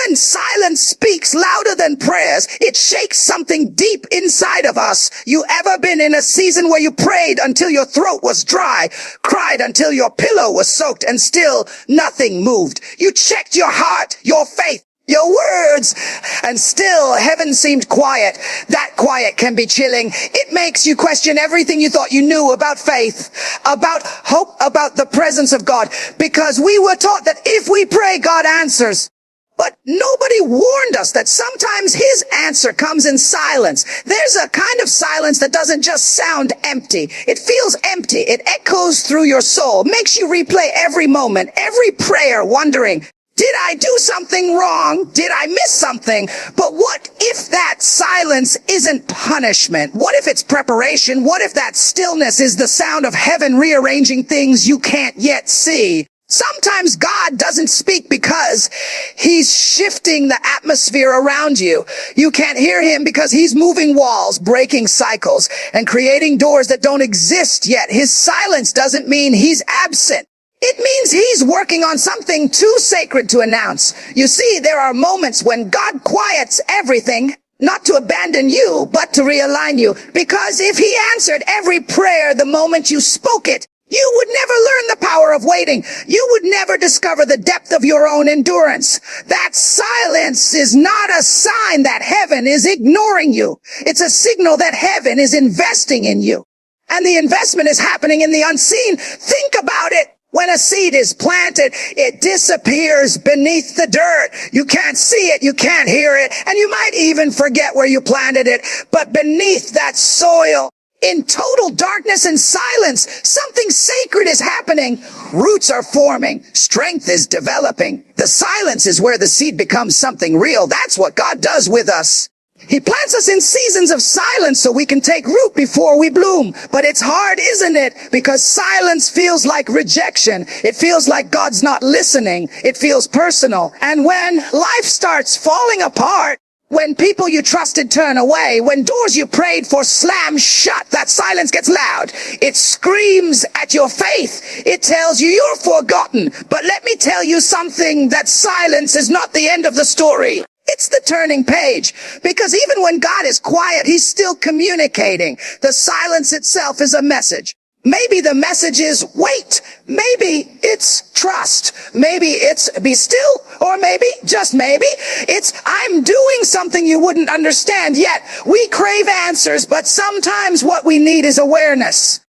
when silence speaks louder than prayers, it shakes something deep inside of us. You ever been in a season where you prayed until your throat was dry, cried until your pillow was soaked, and still nothing moved? You checked your heart, your faith, your words, and still heaven seemed quiet. That quiet can be chilling. It makes you question everything you thought you knew about faith, about hope, about the presence of God, because we were taught that if we pray, God answers. But nobody warned us that sometimes his answer comes in silence. There's a kind of silence that doesn't just sound empty. It feels empty. It echoes through your soul, makes you replay every moment, every prayer, wondering, did I do something wrong? Did I miss something? But what if that silence isn't punishment? What if it's preparation? What if that stillness is the sound of heaven rearranging things you can't yet see? Sometimes God doesn't speak because he's shifting the atmosphere around you. You can't hear him because he's moving walls, breaking cycles, and creating doors that don't exist yet. His silence doesn't mean he's absent. It means he's working on something too sacred to announce. You see, there are moments when God quiets everything, not to abandon you, but to realign you. Because if he answered every prayer the moment you spoke it, you would never learn the power of waiting. You would never discover the depth of your own endurance. That silence is not a sign that heaven is ignoring you. It's a signal that heaven is investing in you. And the investment is happening in the unseen. Think about it. When a seed is planted, it disappears beneath the dirt. You can't see it, you can't hear it, and you might even forget where you planted it. But beneath that soil, in total darkness and silence, something sacred is happening. Roots are forming. Strength is developing. The silence is where the seed becomes something real. That's what God does with us. He plants us in seasons of silence so we can take root before we bloom. But it's hard, isn't it? Because silence feels like rejection. It feels like God's not listening. It feels personal. And when life starts falling apart, when people you trusted turn away, when doors you prayed for slam shut, that silence gets loud. It screams at your faith. It tells you you're forgotten. But let me tell you something, that silence is not the end of the story. It's the turning page, because even when God is quiet, he's still communicating. The silence itself is a message. Maybe the message is wait. Maybe it's trust. Maybe it's be still. Or maybe, just maybe, it's I'm doing something you wouldn't understand yet. We crave answers, but sometimes what we need is awareness.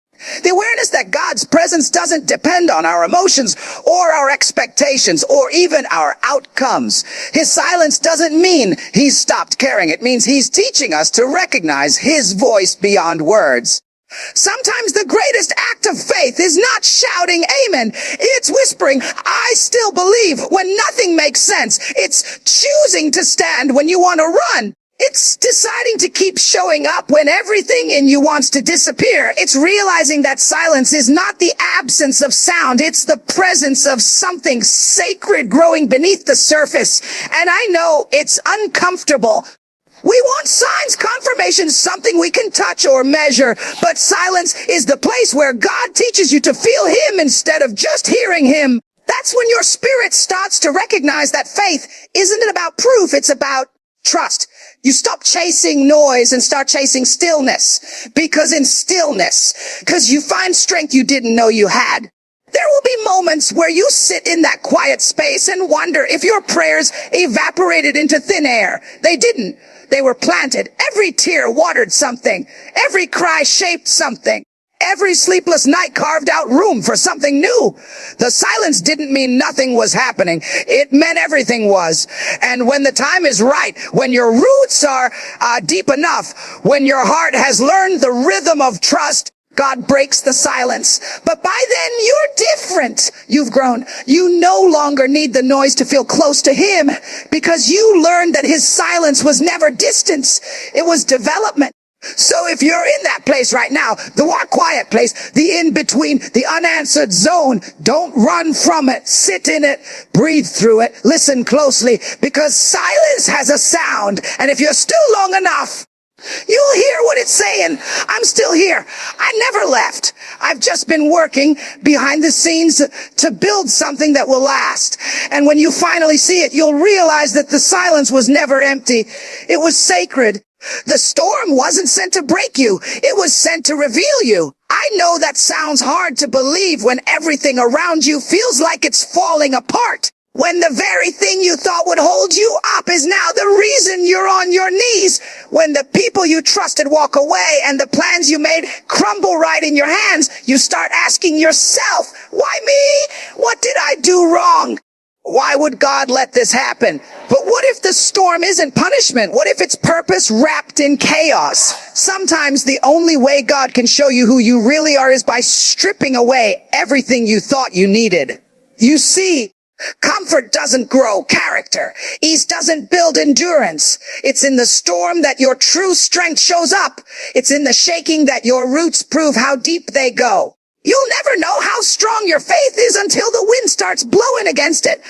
The awareness that God's presence doesn't depend on our emotions or our expectations or even our outcomes. His silence doesn't mean he's stopped caring. It means he's teaching us to recognize his voice beyond words. Sometimes the greatest act of faith is not shouting amen. It's whispering, I still believe, when nothing makes sense. It's choosing to stand when you want to run. It's deciding to keep showing up when everything in you wants to disappear. It's realizing that silence is not the absence of sound. It's the presence of something sacred growing beneath the surface. And I know it's uncomfortable. We want signs, confirmation, something we can touch or measure. But silence is the place where God teaches you to feel him instead of just hearing him. That's when your spirit starts to recognize that faith isn't about proof, it's about trust. You stop chasing noise and start chasing stillness. Because in stillness, because you find strength you didn't know you had. There will be moments where you sit in that quiet space and wonder if your prayers evaporated into thin air. They didn't. They were planted. Every tear watered something. Every cry shaped something. Every sleepless night carved out room for something new. The silence didn't mean nothing was happening. It meant everything was. And when the time is right, when your roots are deep enough, when your heart has learned the rhythm of trust, God breaks the silence. But by then, you're different. You've grown. You no longer need the noise to feel close to him, because you learned that his silence was never distance. It was development. So if you're in that place right now, the quiet place, the in-between, the unanswered zone, don't run from it. Sit in it, breathe through it, listen closely, because silence has a sound. And if you're still long enough, You'll hear what it's saying. I'm still here. I never left. I've just been working behind the scenes to build something that will last. And when you finally see it, you'll realize that the silence was never empty. It was sacred. The storm wasn't sent to break you. It was sent to reveal you. I know that sounds hard to believe when everything around you feels like it's falling apart. When the very thing you thought would hold you up is now the reason you're on your knees. When the people you trusted walk away and the plans you made crumble right in your hands, you start asking yourself, why me? What did I do wrong? Why would God let this happen? But what if the storm isn't punishment? What if it's purpose wrapped in chaos? Sometimes the only way God can show you who you really are is by stripping away everything you thought you needed. You see, comfort doesn't grow character. Ease doesn't build endurance. It's in the storm that your true strength shows up. It's in the shaking that your roots prove how deep they go. You'll never know how strong your faith is until the wind starts blowing against it.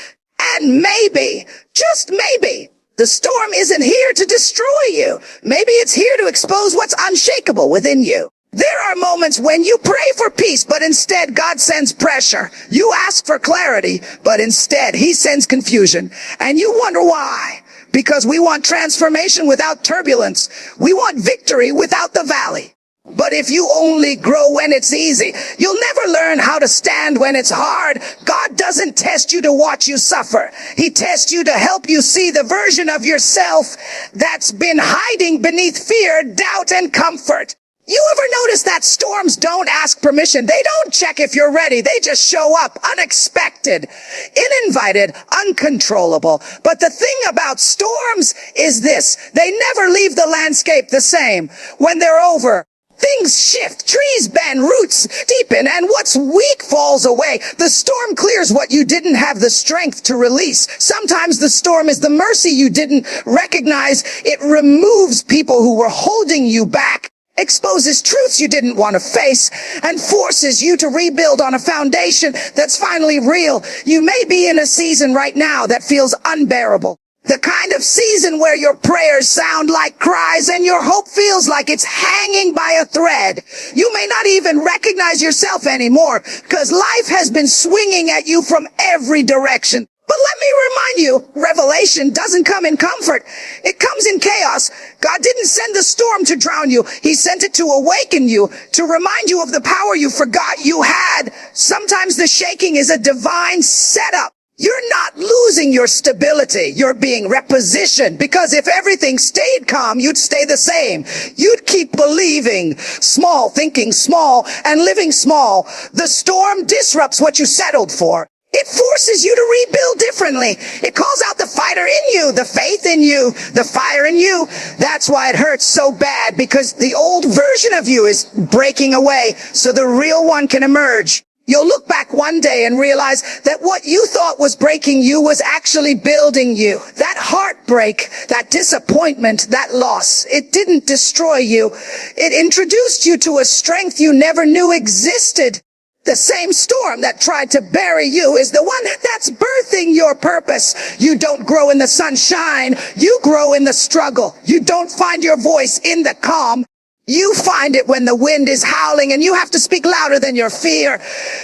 And maybe, just maybe, the storm isn't here to destroy you. Maybe it's here to expose what's unshakable within you. There are moments when you pray for peace, but instead God sends pressure. You ask for clarity, but instead He sends confusion. And you wonder why. Because we want transformation without turbulence. We want victory without the valley. But if you only grow when it's easy, you'll never learn how to stand when it's hard. God doesn't test you to watch you suffer. He tests you to help you see the version of yourself that's been hiding beneath fear, doubt, and comfort. You ever notice that storms don't ask permission? They don't check if you're ready. They just show up unexpected, uninvited, uncontrollable. But the thing about storms is this: they never leave the landscape the same. When they're over, things shift, trees bend, roots deepen, and what's weak falls away. The storm clears what you didn't have the strength to release. Sometimes the storm is the mercy you didn't recognize. It removes people who were holding you back, exposes truths you didn't want to face, and forces you to rebuild on a foundation that's finally real. You may be in a season right now that feels unbearable. The kind of season where your prayers sound like cries and your hope feels like it's hanging by a thread. You may not even recognize yourself anymore because life has been swinging at you from every direction. But let me remind you, revelation doesn't come in comfort. It comes in chaos. God didn't send the storm to drown you. He sent it to awaken you, to remind you of the power you forgot you had. Sometimes the shaking is a divine setup. You're not losing your stability. You're being repositioned, because if everything stayed calm, you'd stay the same. You'd keep believing small, thinking small, and living small. The storm disrupts what you settled for. It forces you to rebuild differently. It calls out the fighter in you, the faith in you, the fire in you. That's why it hurts so bad, because the old version of you is breaking away so the real one can emerge. You'll look back one day and realize that what you thought was breaking you was actually building you. That heartbreak, that disappointment, that loss, it didn't destroy you. It introduced you to a strength you never knew existed. The same storm that tried to bury you is the one that's birthing your purpose. You don't grow in the sunshine. You grow in the struggle. You don't find your voice in the calm. You find it when the wind is howling and you have to speak louder than your fear.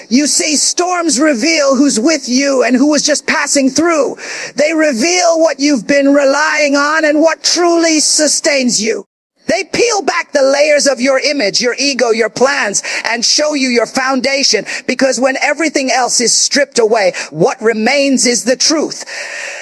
You see, storms reveal who's with you and who was just passing through. They reveal what you've been relying on and what truly sustains you. They peel back the layers of your image, your ego, your plans, and show you your foundation. Because when everything else is stripped away, what remains is the truth.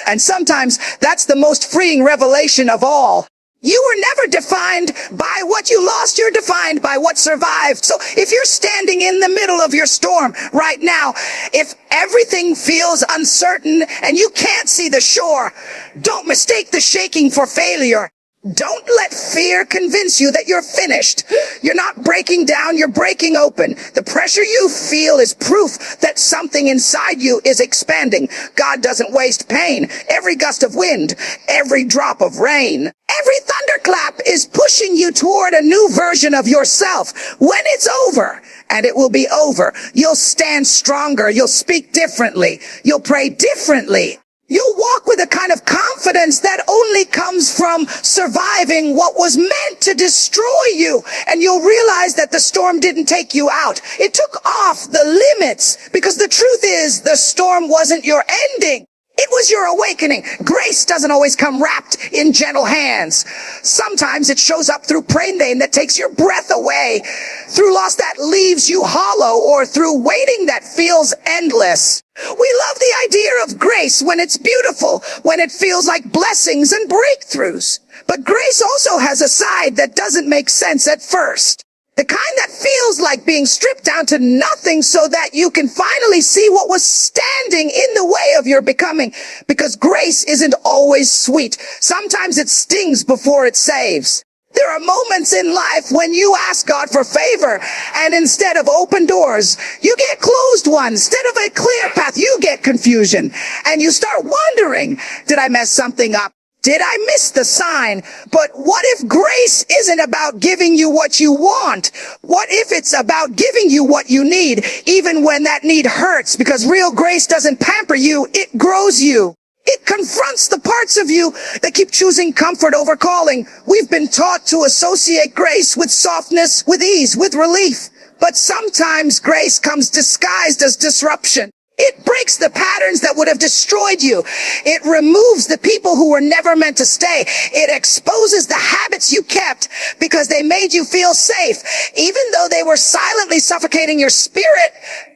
And sometimes that's the most freeing revelation of all. You were never defined by what you lost. You're defined by what survived. So if you're standing in the middle of your storm right now, if everything feels uncertain and you can't see the shore, don't mistake the shaking for failure. Don't let fear convince you that you're finished. You're not breaking down, you're breaking open. The pressure you feel is proof that something inside you is expanding. God doesn't waste pain. Every gust of wind, every drop of rain, every thunderclap is pushing you toward a new version of yourself. When it's over, and it will be over, you'll stand stronger, you'll speak differently, you'll pray differently. You'll walk with a kind of confidence that only comes comes from surviving what was meant to destroy you. And you'll realize that the storm didn't take you out. It took off the limits, because the truth is the storm wasn't your ending. It was your awakening. Grace doesn't always come wrapped in gentle hands. Sometimes it shows up through pain that takes your breath away, through loss that leaves you hollow, or through waiting that feels endless. We love the idea of grace when it's beautiful, when it feels like blessings and breakthroughs. But grace also has a side that doesn't make sense at first. The kind that feels like being stripped down to nothing so that you can finally see what was standing in the way of your becoming. Because grace isn't always sweet. Sometimes it stings before it saves. There are moments in life when you ask God for favor, and instead of open doors, you get closed ones. Instead of a clear path, you get confusion. And you start wondering, did I mess something up? Did I miss the sign? But what if grace isn't about giving you what you want? What if it's about giving you what you need, even when that need hurts? Because real grace doesn't pamper you, it grows you. It confronts the parts of you that keep choosing comfort over calling. We've been taught to associate grace with softness, with ease, with relief. But sometimes grace comes disguised as disruption. It breaks the patterns that would have destroyed you. It removes the people who were never meant to stay. It exposes the habits you kept because they made you feel safe. Even though they were silently suffocating your spirit,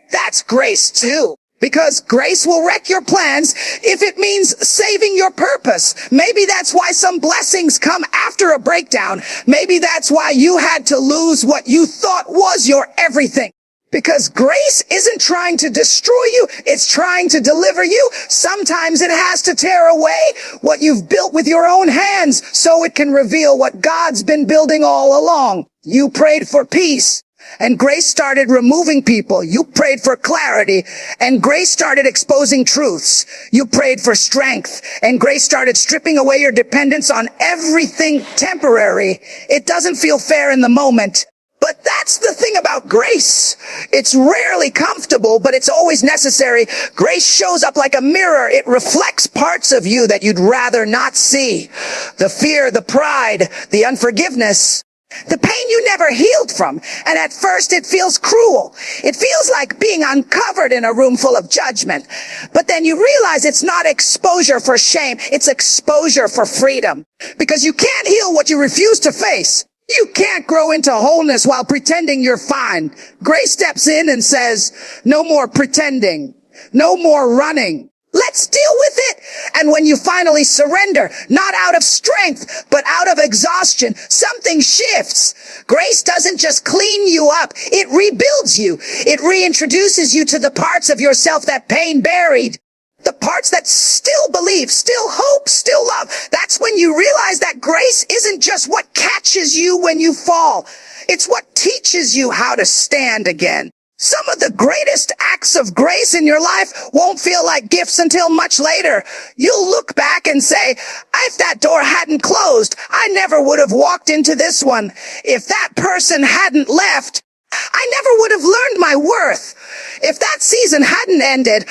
that's grace too. Because grace will wreck your plans if it means saving your purpose. Maybe that's why some blessings come after a breakdown. Maybe that's why you had to lose what you thought was your everything. Because grace isn't trying to destroy you, it's trying to deliver you. Sometimes it has to tear away what you've built with your own hands so it can reveal what God's been building all along. You prayed for peace, and grace started removing people. You prayed for clarity, and grace started exposing truths. You prayed for strength, and grace started stripping away your dependence on everything temporary. It doesn't feel fair in the moment. But that's the thing about grace. It's rarely comfortable, but it's always necessary. Grace shows up like a mirror. It reflects parts of you that you'd rather not see. The fear, the pride, the unforgiveness, the pain you never healed from. And at first it feels cruel. It feels like being uncovered in a room full of judgment. But then you realize it's not exposure for shame. It's exposure for freedom. Because you can't heal what you refuse to face. You can't grow into wholeness while pretending you're fine. Grace steps in and says, no more pretending, no more running. Let's deal with it. And when you finally surrender, not out of strength, but out of exhaustion, something shifts. Grace doesn't just clean you up. It rebuilds you. It reintroduces you to the parts of yourself that pain buried. The parts that still believe, still hope, still love. That's when you realize that grace isn't just what catches you when you fall. It's what teaches you how to stand again. Some of the greatest acts of grace in your life won't feel like gifts until much later. You'll look back and say, if that door hadn't closed, I never would have walked into this one. If that person hadn't left, I never would have learned my worth. If that season hadn't ended,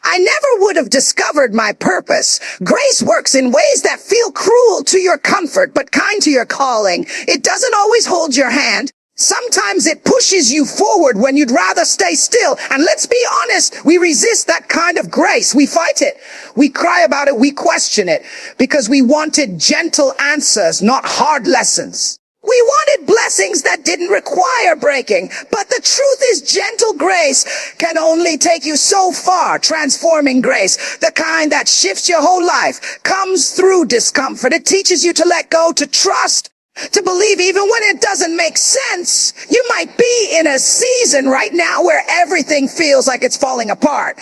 I never would have discovered my purpose. Grace works in ways that feel cruel to your comfort, but kind to your calling. It doesn't always hold your hand. Sometimes it pushes you forward when you'd rather stay still. And let's be honest, we resist that kind of grace. We fight it. We cry about it. We question it because we wanted gentle answers, not hard lessons. We wanted blessings that didn't require breaking, but the truth is gentle grace can only take you so far. Transforming grace, the kind that shifts your whole life, comes through discomfort. It teaches you to let go, to trust, to believe even when it doesn't make sense. You might be in a season right now where everything feels like it's falling apart.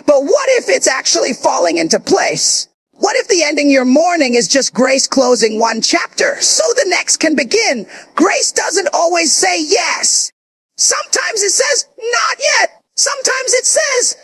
But what if it's actually falling into place? What if the ending your morning is just grace closing one chapter so the next can begin? Grace doesn't always say yes. Sometimes it says not yet. Sometimes it says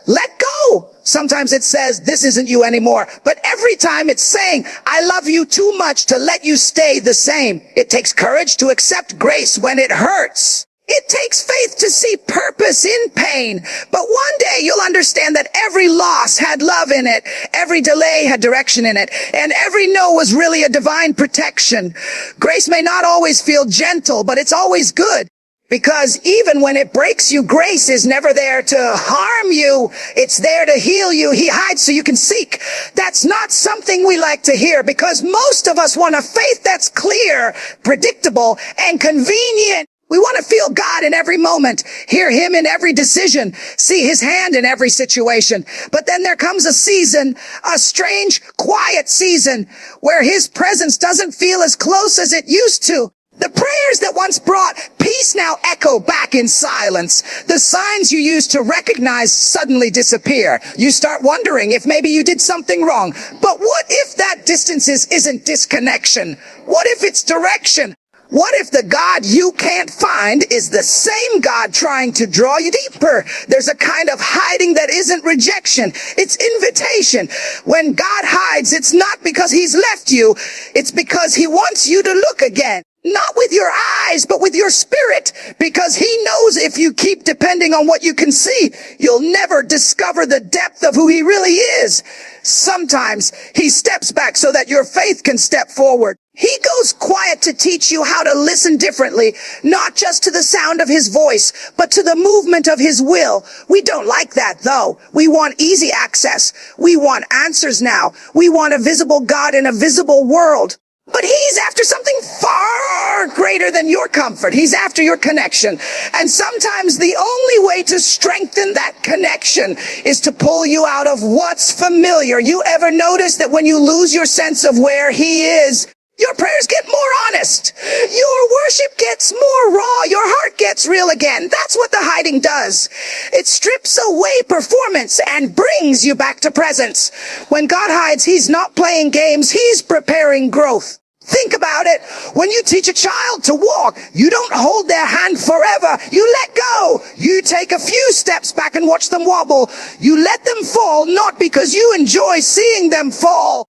let go. Sometimes it says this isn't you anymore. But every time it's saying I love you too much to let you stay the same. It takes courage to accept grace when it hurts. It takes faith to see purpose in pain. But one day you'll understand that every loss had love in it. Every delay had direction in it. And every no was really a divine protection. Grace may not always feel gentle, but it's always good. Because even when it breaks you, grace is never there to harm you. It's there to heal you. He hides so you can seek. That's not something we like to hear, because most of us want a faith that's clear, predictable, and convenient. We want to feel God in every moment, hear him in every decision, see his hand in every situation. But then there comes a season, a strange, quiet season, where his presence doesn't feel as close as it used to. The prayers that once brought peace now echo back in silence. The signs you used to recognize suddenly disappear. You start wondering if maybe you did something wrong. But what if that distance isn't disconnection? What if it's direction? What if the God you can't find is the same God trying to draw you deeper? There's a kind of hiding that isn't rejection. It's invitation. When God hides, it's not because he's left you. It's because he wants you to look again. Not with your eyes, but with your spirit. Because he knows if you keep depending on what you can see, you'll never discover the depth of who he really is. Sometimes he steps back so that your faith can step forward. He goes quiet to teach you how to listen differently, not just to the sound of his voice, but to the movement of his will. We don't like that, though. We want easy access. We want answers now. We want a visible God in a visible world. But he's after something far greater than your comfort. He's after your connection. And sometimes the only way to strengthen that connection is to pull you out of what's familiar. You ever notice that when you lose your sense of where he is, your prayers get more honest. Your worship gets more raw. Your heart gets real again. That's what the hiding does. It strips away performance and brings you back to presence. When God hides, he's not playing games. He's preparing growth. Think about it. When you teach a child to walk, you don't hold their hand forever. You let go. You take a few steps back and watch them wobble. You let them fall, not because you enjoy seeing them fall,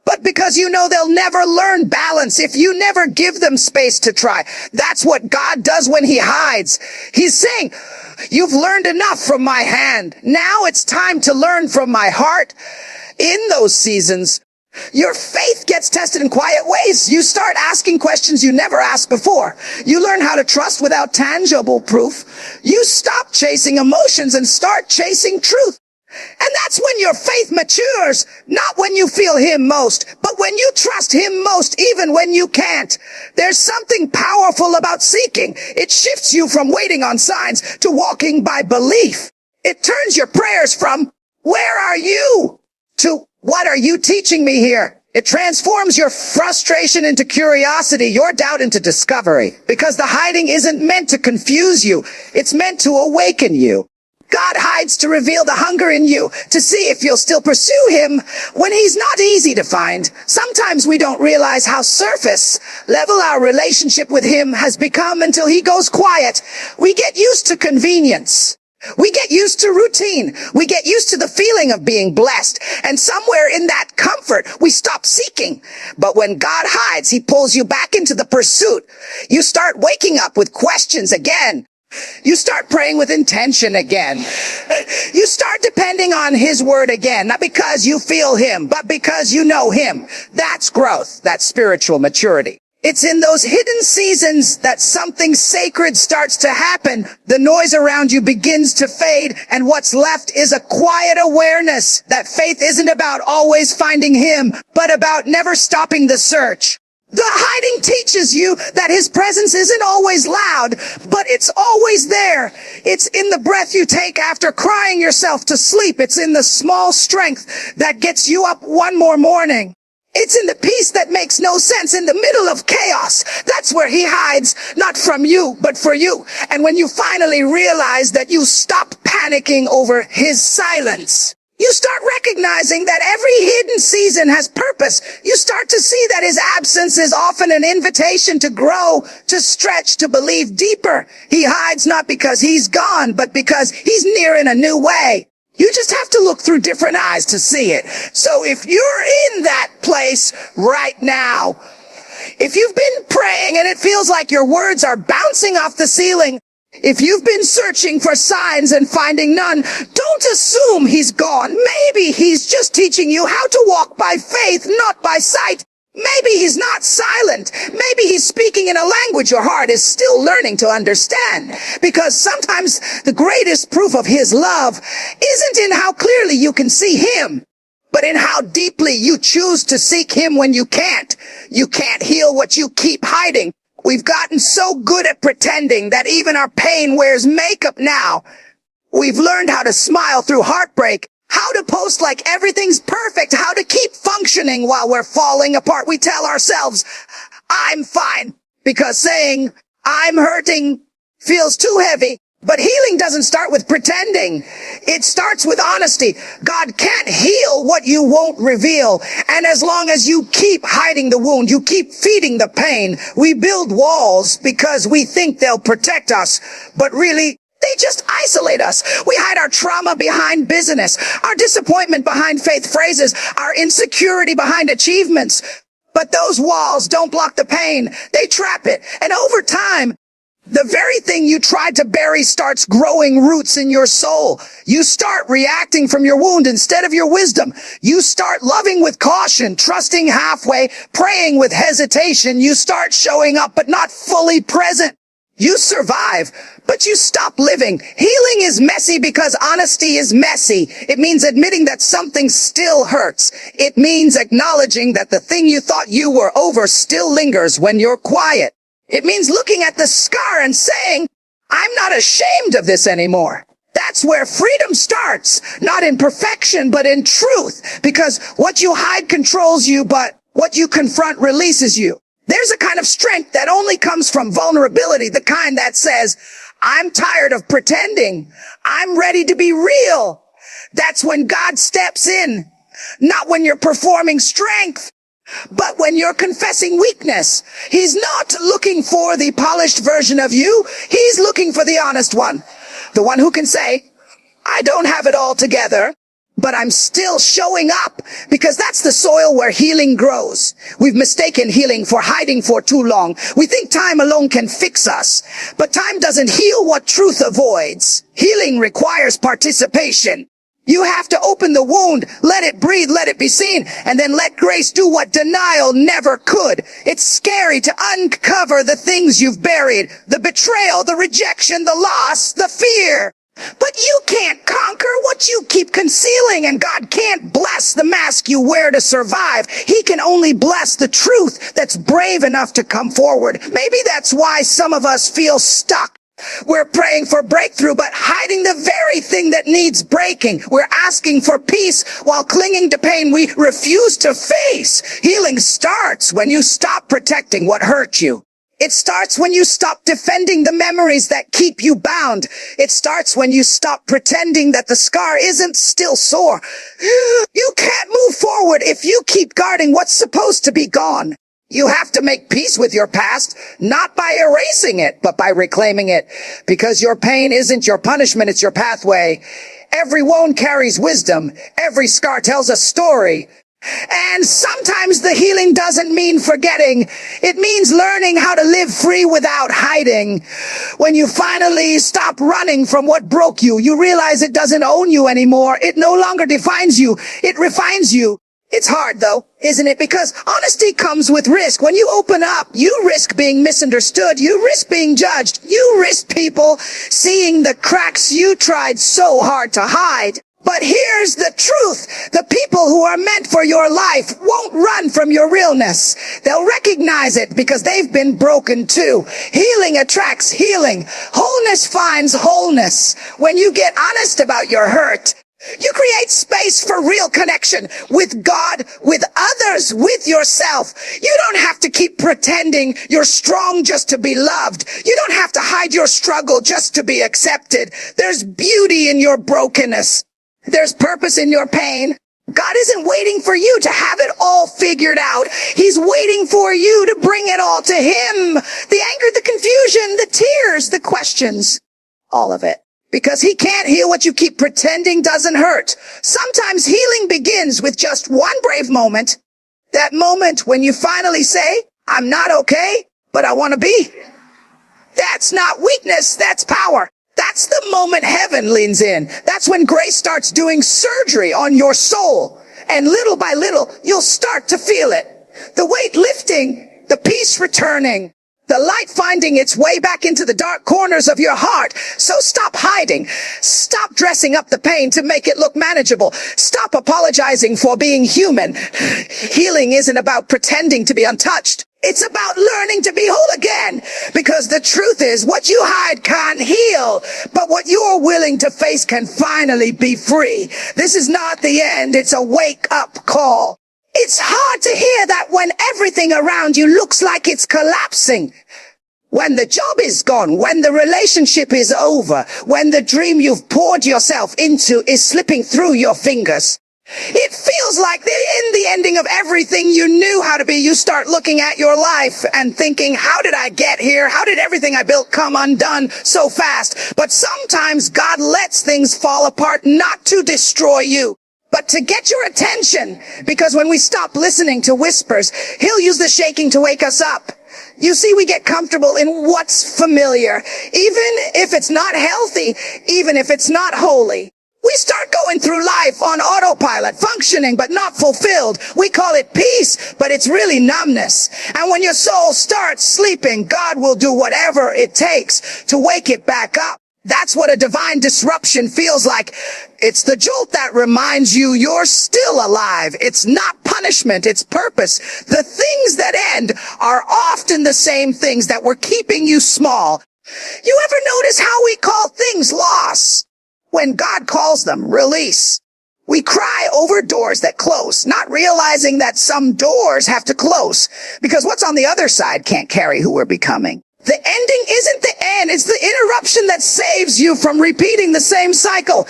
but because you know they'll never learn balance if you never give them space to try. That's what God does when he hides. He's saying, you've learned enough from my hand. Now it's time to learn from my heart. In those seasons, your faith gets tested in quiet ways. You start asking questions you never asked before. You learn how to trust without tangible proof. You stop chasing emotions and start chasing truth. And that's when your faith matures, not when you feel him most, but when you trust him most, even when you can't. There's something powerful about seeking. It shifts you from waiting on signs to walking by belief. It turns your prayers from, where are you? To, what are you teaching me here? It transforms your frustration into curiosity, your doubt into discovery. Because the hiding isn't meant to confuse you. It's meant to awaken you. God hides to reveal the hunger in you, to see if you'll still pursue him when he's not easy to find. Sometimes we don't realize how surface level our relationship with him has become until he goes quiet. We get used to convenience. We get used to routine. We get used to the feeling of being blessed. And somewhere in that comfort, we stop seeking. But when God hides, he pulls you back into the pursuit. You start waking up with questions again. You start praying with intention again. You start depending on his word again, not because you feel him, but because you know him. That's growth. That's spiritual maturity. It's in those hidden seasons that something sacred starts to happen. The noise around you begins to fade, and what's left is a quiet awareness that faith isn't about always finding him, but about never stopping the search. The hiding teaches you that his presence isn't always loud, but it's always there. It's in the breath you take after crying yourself to sleep. It's in the small strength that gets you up one more morning. It's in the peace that makes no sense in the middle of chaos. That's where he hides, not from you, but for you. And when you finally realize that you stop panicking over his silence, you start recognizing that every hidden season has purpose. You start to see that his absence is often an invitation to grow, to stretch, to believe deeper. He hides not because he's gone, but because he's near in a new way. You just have to look through different eyes to see it. So if you're in that place right now, if you've been praying and it feels like your words are bouncing off the ceiling, If you've been searching for signs and finding none, don't assume he's gone. Maybe he's just teaching you how to walk by faith, not by sight. Maybe he's not silent. Maybe he's speaking in a language your heart is still learning to understand. Because sometimes the greatest proof of his love isn't in how clearly you can see him, but in how deeply you choose to seek him when you can't. You can't heal what you keep hiding. We've gotten so good at pretending that even our pain wears makeup now. We've learned how to smile through heartbreak, how to post like everything's perfect, how to keep functioning while we're falling apart. We tell ourselves, I'm fine, because saying I'm hurting feels too heavy. But healing doesn't start with pretending. It starts with honesty. God can't heal what you won't reveal. And as long as you keep hiding the wound, you keep feeding the pain. We build walls because we think they'll protect us, but really, they just isolate us. We hide our trauma behind business, our disappointment behind faith phrases, our insecurity behind achievements. But those walls don't block the pain. They trap it. And over time, the very thing you tried to bury starts growing roots in your soul. You start reacting from your wound instead of your wisdom. You start loving with caution, trusting halfway, praying with hesitation. You start showing up but not fully present. You survive, but you stop living. Healing is messy because honesty is messy. It means admitting that something still hurts. It means acknowledging that the thing you thought you were over still lingers when you're quiet. It means looking at the scar and saying, I'm not ashamed of this anymore. That's where freedom starts, not in perfection, but in truth, because what you hide controls you, but what you confront releases you. There's a kind of strength that only comes from vulnerability, the kind that says, I'm tired of pretending. I'm ready to be real. That's when God steps in, not when you're performing strength, but when you're confessing weakness. He's not looking for the polished version of you. He's looking for the honest one. The one who can say, I don't have it all together, but I'm still showing up, because that's the soil where healing grows. We've mistaken healing for hiding for too long. We think time alone can fix us, but time doesn't heal what truth avoids. Healing requires participation. You have to open the wound, let it breathe, let it be seen, and then let grace do what denial never could. It's scary to uncover the things you've buried, the betrayal, the rejection, the loss, the fear. But you can't conquer what you keep concealing, and God can't bless the mask you wear to survive. He can only bless the truth that's brave enough to come forward. Maybe that's why some of us feel stuck. We're praying for breakthrough, but hiding the very thing that needs breaking. We're asking for peace while clinging to pain we refuse to face. Healing starts when you stop protecting what hurt you. It starts when you stop defending the memories that keep you bound. It starts when you stop pretending that the scar isn't still sore. You can't move forward if you keep guarding what's supposed to be gone. You have to make peace with your past, not by erasing it, but by reclaiming it. Because your pain isn't your punishment, it's your pathway. Every wound carries wisdom. Every scar tells a story. And sometimes the healing doesn't mean forgetting. It means learning how to live free without hiding. When you finally stop running from what broke you, you realize it doesn't own you anymore. It no longer defines you. It refines you. It's hard though, isn't it? Because honesty comes with risk. When you open up, you risk being misunderstood. You risk being judged. You risk people seeing the cracks you tried so hard to hide. But here's the truth. The people who are meant for your life won't run from your realness. They'll recognize it because they've been broken too. Healing attracts healing. Wholeness finds wholeness. When you get honest about your hurt, you create space for real connection with God, with others, with yourself. You don't have to keep pretending you're strong just to be loved. You don't have to hide your struggle just to be accepted. There's beauty in your brokenness. There's purpose in your pain. God isn't waiting for you to have it all figured out. He's waiting for you to bring it all to Him. The anger, the confusion, the tears, the questions, all of it. Because He can't heal what you keep pretending doesn't hurt. Sometimes healing begins with just one brave moment. That moment when you finally say, I'm not okay, but I want to be. That's not weakness, that's power. That's the moment heaven leans in. That's when grace starts doing surgery on your soul. And little by little, you'll start to feel it. The weight lifting, the peace returning, the light finding its way back into the dark corners of your heart. So stop hiding. Stop dressing up the pain to make it look manageable. Stop apologizing for being human. Healing isn't about pretending to be untouched. It's about learning to be whole again. Because the truth is, what you hide can't heal, but what you're willing to face can finally be free. This is not the end. It's a wake-up call. It's hard to hear that when everything around you looks like it's collapsing. When the job is gone, when the relationship is over, when the dream you've poured yourself into is slipping through your fingers. It feels like in the ending of everything you knew how to be, you start looking at your life and thinking, how did I get here? How did everything I built come undone so fast? But sometimes God lets things fall apart not to destroy you, but to get your attention. Because when we stop listening to whispers, he'll use the shaking to wake us up. You see, we get comfortable in what's familiar, even if it's not healthy, even if it's not holy. We start going through life on autopilot, functioning but not fulfilled. We call it peace, but it's really numbness. And when your soul starts sleeping, God will do whatever it takes to wake it back up. That's what a divine disruption feels like. It's the jolt that reminds you you're still alive. It's not punishment, it's purpose. The things that end are often the same things that were keeping you small. You ever notice how we call things loss when God calls them release? We cry over doors that close, not realizing that some doors have to close because what's on the other side can't carry who we're becoming. The ending isn't the end. It's the interruption that saves you from repeating the same cycle.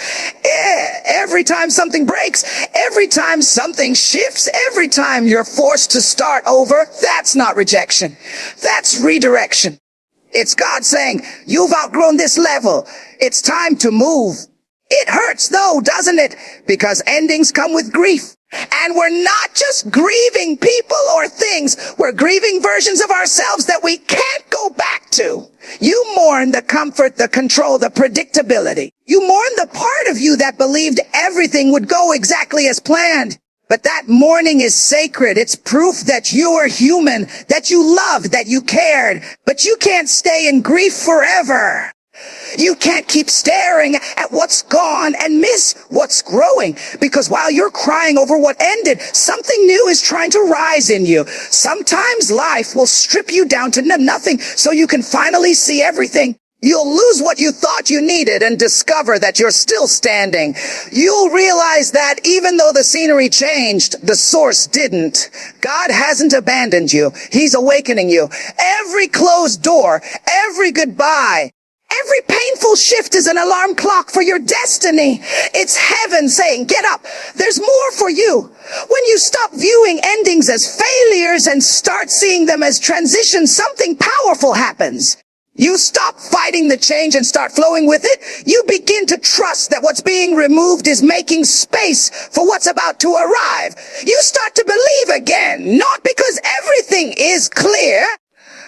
Every time something breaks, every time something shifts, every time you're forced to start over, that's not rejection. That's redirection. It's God saying, you've outgrown this level. It's time to move. It hurts though, doesn't it? Because endings come with grief. And we're not just grieving people or things. We're grieving versions of ourselves that we can't go back to. You mourn the comfort, the control, the predictability. You mourn the part of you that believed everything would go exactly as planned. But that mourning is sacred. It's proof that you are human, that you loved, that you cared. But you can't stay in grief forever. You can't keep staring at what's gone and miss what's growing. Because while you're crying over what ended, something new is trying to rise in you. Sometimes life will strip you down to nothing so you can finally see everything. You'll lose what you thought you needed and discover that you're still standing. You'll realize that even though the scenery changed, the source didn't. God hasn't abandoned you. He's awakening you. Every closed door, every goodbye, every painful shift is an alarm clock for your destiny. It's heaven saying, get up. There's more for you. When you stop viewing endings as failures and start seeing them as transitions, something powerful happens. You stop fighting the change and start flowing with it. You begin to trust that what's being removed is making space for what's about to arrive. You start to believe again, not because everything is clear,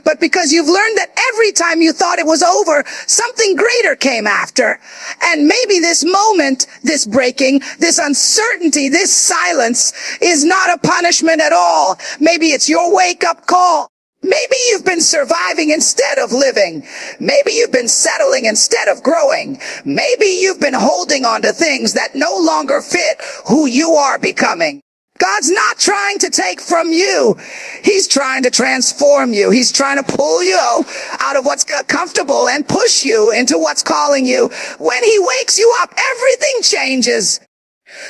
but because you've learned that every time you thought it was over, something greater came after. And maybe this moment, this breaking, this uncertainty, this silence is not a punishment at all. Maybe it's your wake-up call. Maybe you've been surviving instead of living. Maybe you've been settling instead of growing. Maybe you've been holding on to things that no longer fit who you are becoming. God's not trying to take from you. He's trying to transform you. He's trying to pull you out of what's comfortable and push you into what's calling you. When he wakes you up, everything changes.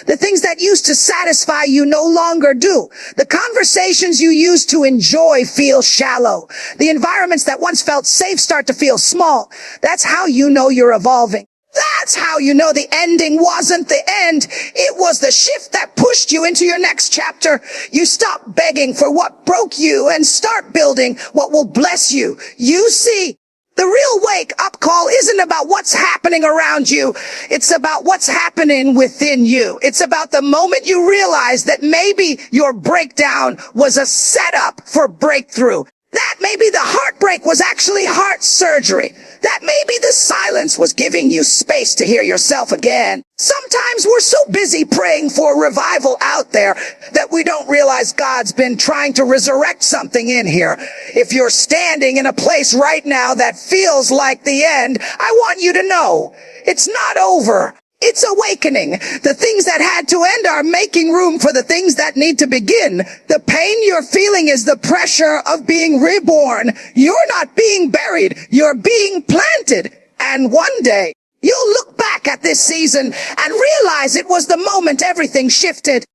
The things that used to satisfy you no longer do. The conversations you used to enjoy feel shallow. The environments that once felt safe start to feel small. That's how you know you're evolving. That's how you know the ending wasn't the end. It was the shift that pushed you into your next chapter. You stop begging for what broke you and start building what will bless you. You see, the real wake-up call isn't about what's happening around you. It's about what's happening within you. It's about the moment you realize that maybe your breakdown was a setup for breakthrough. That maybe the heartbreak was actually heart surgery. That maybe the silence was giving you space to hear yourself again. Sometimes we're so busy praying for revival out there that we don't realize God's been trying to resurrect something in here. If you're standing in a place right now that feels like the end, I want you to know it's not over. It's awakening. The things that had to end are making room for the things that need to begin. The pain you're feeling is the pressure of being reborn. You're not being buried. You're being planted. And one day, you'll look back at this season and realize it was the moment everything shifted.